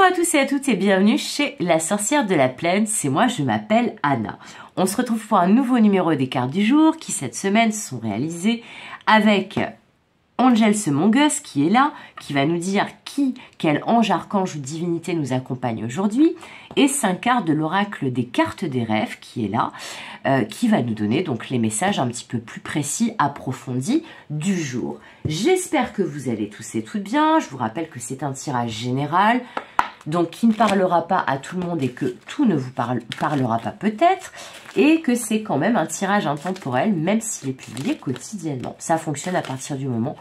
Bonjour à tous et à toutes et bienvenue chez La Sorcière de la Plaine, c'est moi, je m'appelle Anna. On se retrouve pour un nouveau numéro des cartes du jour qui cette semaine sont réalisées avec Angel Semongus qui est là, qui va nous dire quel ange, archange ou divinité nous accompagne aujourd'hui, et 5 cartes de l'oracle des cartes des rêves qui est là, qui va nous donner donc les messages un petit peu plus précis, approfondis du jour. J'espère que vous allez tous et toutes bien. Je vous rappelle que c'est un tirage général, donc qui ne parlera pas à tout le monde et que tout ne vous parlera pas peut-être, et que c'est quand même un tirage intemporel, même s'il est publié quotidiennement. Ça fonctionne à partir du moment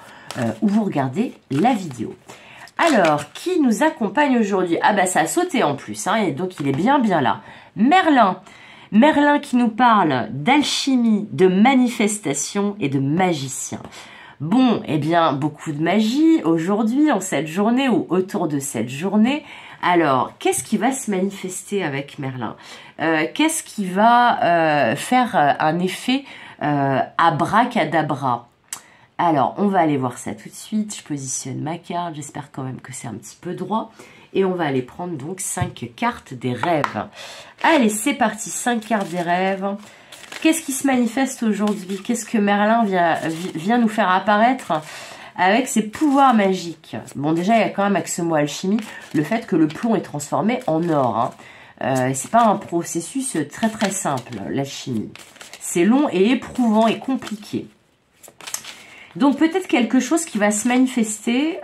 où vous regardez la vidéo. Alors, qui nous accompagne aujourd'hui? Ah bah ça a sauté en plus, hein, et donc il est bien là. Merlin. Merlin qui nous parle d'alchimie, de manifestation et de magicien. Bon, eh bien, beaucoup de magie aujourd'hui, en cette journée ou autour de cette journée. Alors, qu'est-ce qui va se manifester avec Merlin? Qu'est-ce qui va faire un effet abracadabra? Alors, on va aller voir ça tout de suite. Je positionne ma carte. J'espère quand même que c'est un petit peu droit. Et on va aller prendre donc 5 cartes des rêves. Allez, c'est parti. 5 cartes des rêves. Qu'est-ce qui se manifeste aujourd'hui? Qu'est-ce que Merlin vient nous faire apparaître avec ses pouvoirs magiques? Bon, déjà, il y a quand même avec ce mot alchimie, le fait que le plomb est transformé en or. Hein. C'est pas un processus très simple, l'alchimie. C'est long et éprouvant et compliqué. Donc peut-être quelque chose qui va se manifester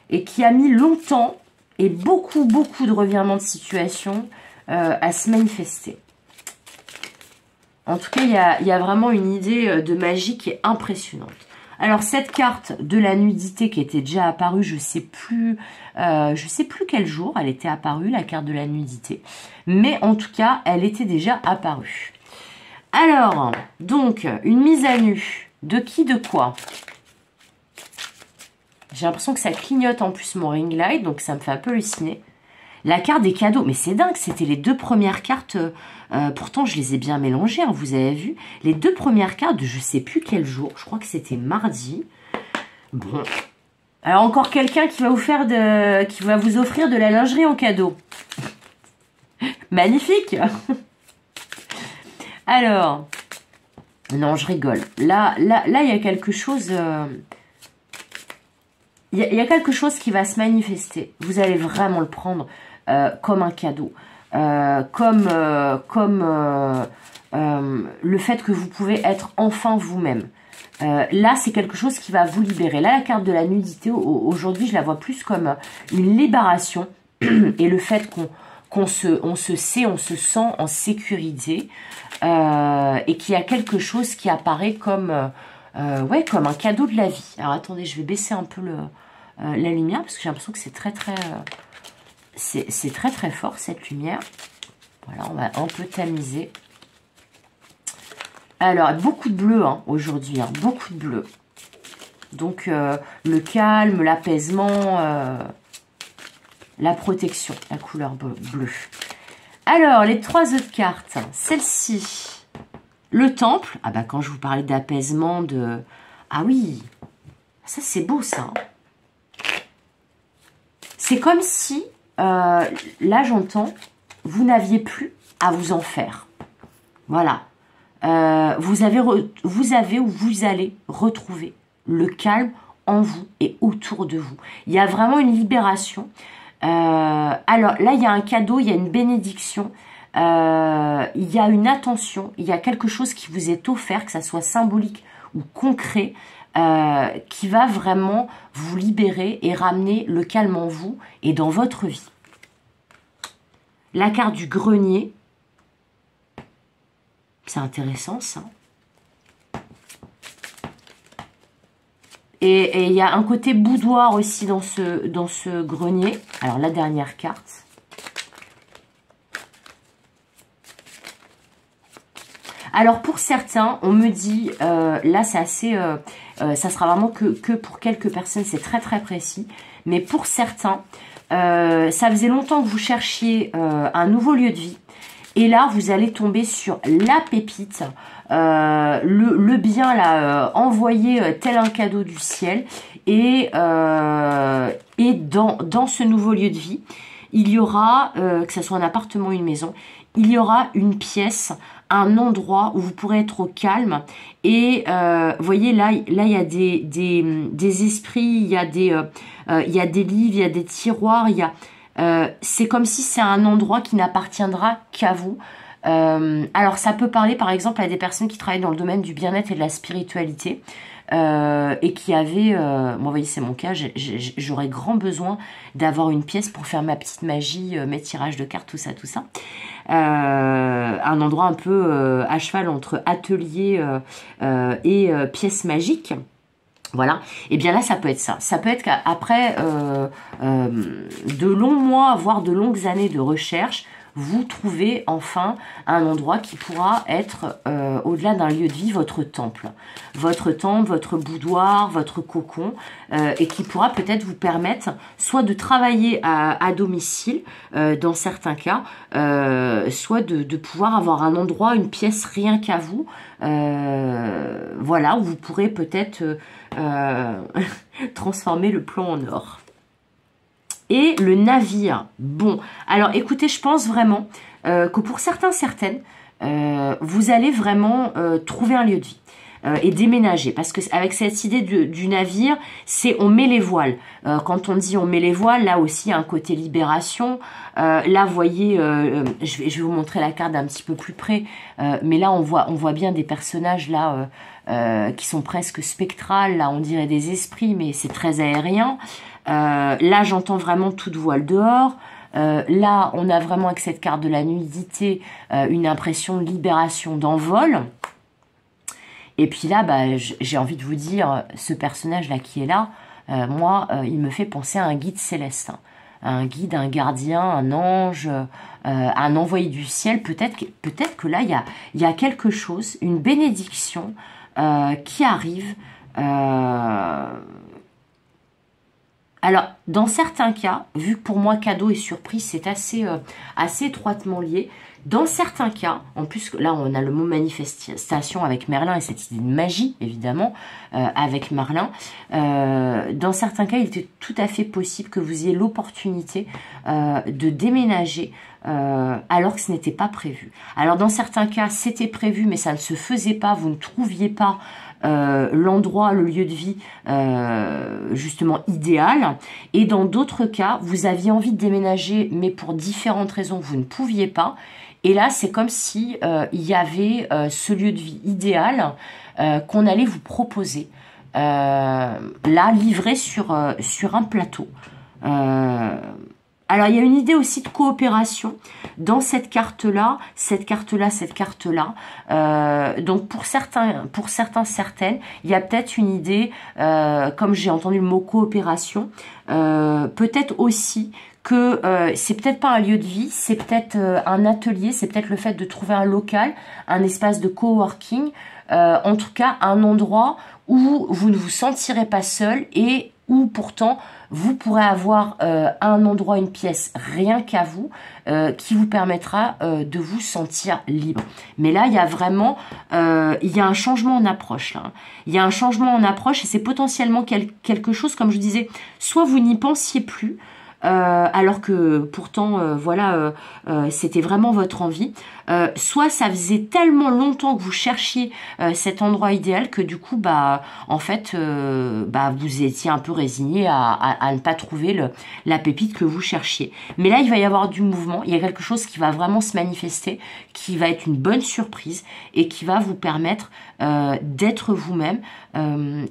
et qui a mis longtemps et beaucoup de revirements de situation à se manifester. En tout cas, il y a vraiment une idée de magie qui est impressionnante. Alors cette carte de la nudité qui était déjà apparue, je sais plus quel jour elle était apparue, la carte de la nudité, mais en tout cas elle était déjà apparue. Alors donc une mise à nu. De qui, de quoi? J'ai l'impression que ça clignote en plus mon ring light, donc ça me fait un peu halluciner. La carte des cadeaux, mais c'est dingue, c'était les deux premières cartes, pourtant je les ai bien mélangées, hein, vous avez vu. Les deux premières cartes de je sais plus quel jour, je crois que c'était mardi. Bon, alors encore quelqu'un qui va vous offrir de la lingerie en cadeau. Magnifique. Alors... Non, je rigole. Là, il y a quelque chose... Il y a quelque chose qui va se manifester. Vous allez vraiment le prendre comme un cadeau. Comme le fait que vous pouvez être enfin vous-même. Là, c'est quelque chose qui va vous libérer. Là, la carte de la nudité, aujourd'hui, je la vois plus comme une libération. Et le fait on se sait, on se sent en sécurité et qu'il y a quelque chose qui apparaît comme, comme un cadeau de la vie. Alors attendez, je vais baisser un peu la lumière parce que j'ai l'impression que c'est très fort cette lumière. Voilà, on va un peu tamiser. Alors, beaucoup de bleu hein, aujourd'hui, hein, beaucoup de bleu. Donc, le calme, l'apaisement... la protection, la couleur bleue. Alors, les 3 autres cartes. Celle-ci, le temple. Ah bah quand je vous parlais d'apaisement, de... Ah oui, ça c'est beau ça. C'est comme si, là j'entends, vous n'aviez plus à vous en faire. Voilà. Vous avez ou vous allez retrouver le calme en vous et autour de vous. Il y a vraiment une libération. Alors là, il y a un cadeau, il y a une bénédiction, il y a une attention, il y a quelque chose qui vous est offert, que ça soit symbolique ou concret, qui va vraiment vous libérer et ramener le calme en vous et dans votre vie. La carte du grenier, c'est intéressant ça. Et il y a un côté boudoir aussi dans ce grenier. Alors, la dernière carte. Alors, pour certains, on me dit, là, c'est assez... ça sera vraiment que pour quelques personnes, c'est très précis. Mais pour certains, ça faisait longtemps que vous cherchiez un nouveau lieu de vie. Et là, vous allez tomber sur la pépite, le bien là, envoyé tel un cadeau du ciel. Et dans ce nouveau lieu de vie, il y aura, que ce soit un appartement ou une maison, il y aura une pièce, un endroit où vous pourrez être au calme. Et vous voyez, là il y a des esprits, il y a des livres, il y a des tiroirs, c'est comme si c'est un endroit qui n'appartiendra qu'à vous. Alors ça peut parler par exemple à des personnes qui travaillent dans le domaine du bien-être et de la spiritualité. Et qui avait, moi vous voyez c'est mon cas, j'aurais grand besoin d'avoir une pièce pour faire ma petite magie, mes tirages de cartes, tout ça. Un endroit un peu à cheval entre atelier et pièce magique. Voilà, et bien là ça peut être ça. Ça peut être qu'après de longs mois, voire de longues années de recherche, vous trouvez enfin un endroit qui pourra être, au-delà d'un lieu de vie, votre temple, votre boudoir, votre cocon, et qui pourra peut-être vous permettre soit de travailler à domicile, dans certains cas, soit de pouvoir avoir un endroit, une pièce rien qu'à vous, voilà, où vous pourrez peut-être transformer le plomb en or. Et le navire. Bon, alors écoutez, je pense vraiment que pour certaines, vous allez vraiment trouver un lieu de vie et déménager. Parce que avec cette idée du navire, c'est on met les voiles. Quand on dit on met les voiles, là aussi il y a un côté libération. Là, vous voyez, je vais vous montrer la carte d'un petit peu plus près. Mais là, on voit bien des personnages là qui sont presque spectrales. Là, on dirait des esprits, mais c'est très aérien. Là, j'entends vraiment toute voile dehors. Là, on a vraiment avec cette carte de la nudité une impression de libération, d'envol. Et puis là, bah, j'ai envie de vous dire, ce personnage-là qui est là, moi, il me fait penser à un guide céleste. Hein. Un guide, un gardien, un ange, un envoyé du ciel. Peut-être que là, il y a quelque chose, une bénédiction qui arrive. Alors, dans certains cas, vu que pour moi, cadeau et surprise, c'est assez étroitement lié, dans certains cas, en plus, là, on a le mot manifestation avec Merlin et cette idée de magie, évidemment, avec Merlin. Dans certains cas, il était tout à fait possible que vous ayez l'opportunité de déménager alors que ce n'était pas prévu. Alors, dans certains cas, c'était prévu, mais ça ne se faisait pas, vous ne trouviez pas l'endroit, le lieu de vie justement idéal. Et dans d'autres cas, vous aviez envie de déménager, mais pour différentes raisons, vous ne pouviez pas. Et là, c'est comme si il y avait ce lieu de vie idéal qu'on allait vous proposer, là, livré sur un plateau. Alors, il y a une idée aussi de coopération dans cette carte-là, cette carte-là. Donc, pour certaines, il y a peut-être une idée, comme j'ai entendu le mot coopération, peut-être aussi que c'est peut-être pas un lieu de vie, c'est peut-être un atelier, c'est peut-être le fait de trouver un local, un espace de coworking, en tout cas un endroit où vous ne vous sentirez pas seul et où pourtant vous pourrez avoir un endroit, une pièce rien qu'à vous qui vous permettra de vous sentir libre. Mais là, il y a vraiment il y a un changement en approche. Là. Il y a un changement en approche et c'est potentiellement quelque chose, comme je disais, soit vous n'y pensiez plus, alors que pourtant voilà c'était vraiment votre envie, soit ça faisait tellement longtemps que vous cherchiez cet endroit idéal que du coup bah en fait vous étiez un peu résigné à ne pas trouver la pépite que vous cherchiez. Mais là il va y avoir du mouvement, il y a quelque chose qui va vraiment se manifester, qui va être une bonne surprise et qui va vous permettre d'être vous-même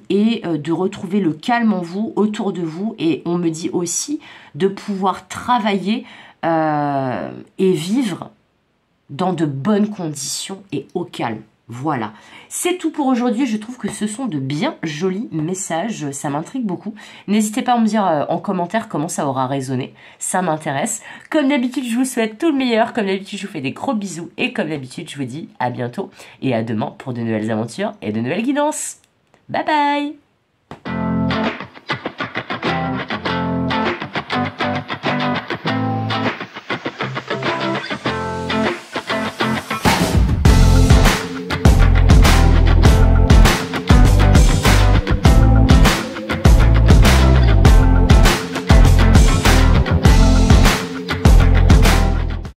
et de retrouver le calme en vous, autour de vous. Et on me dit aussi de pouvoir travailler et vivre dans de bonnes conditions et au calme. Voilà, c'est tout pour aujourd'hui. Je trouve que ce sont de bien jolis messages, ça m'intrigue beaucoup. N'hésitez pas à me dire en commentaire comment ça aura résonné, ça m'intéresse. Comme d'habitude, je vous souhaite tout le meilleur. Comme d'habitude, je vous fais des gros bisous. Et comme d'habitude, je vous dis à bientôt et à demain pour de nouvelles aventures et de nouvelles guidances. Bye bye!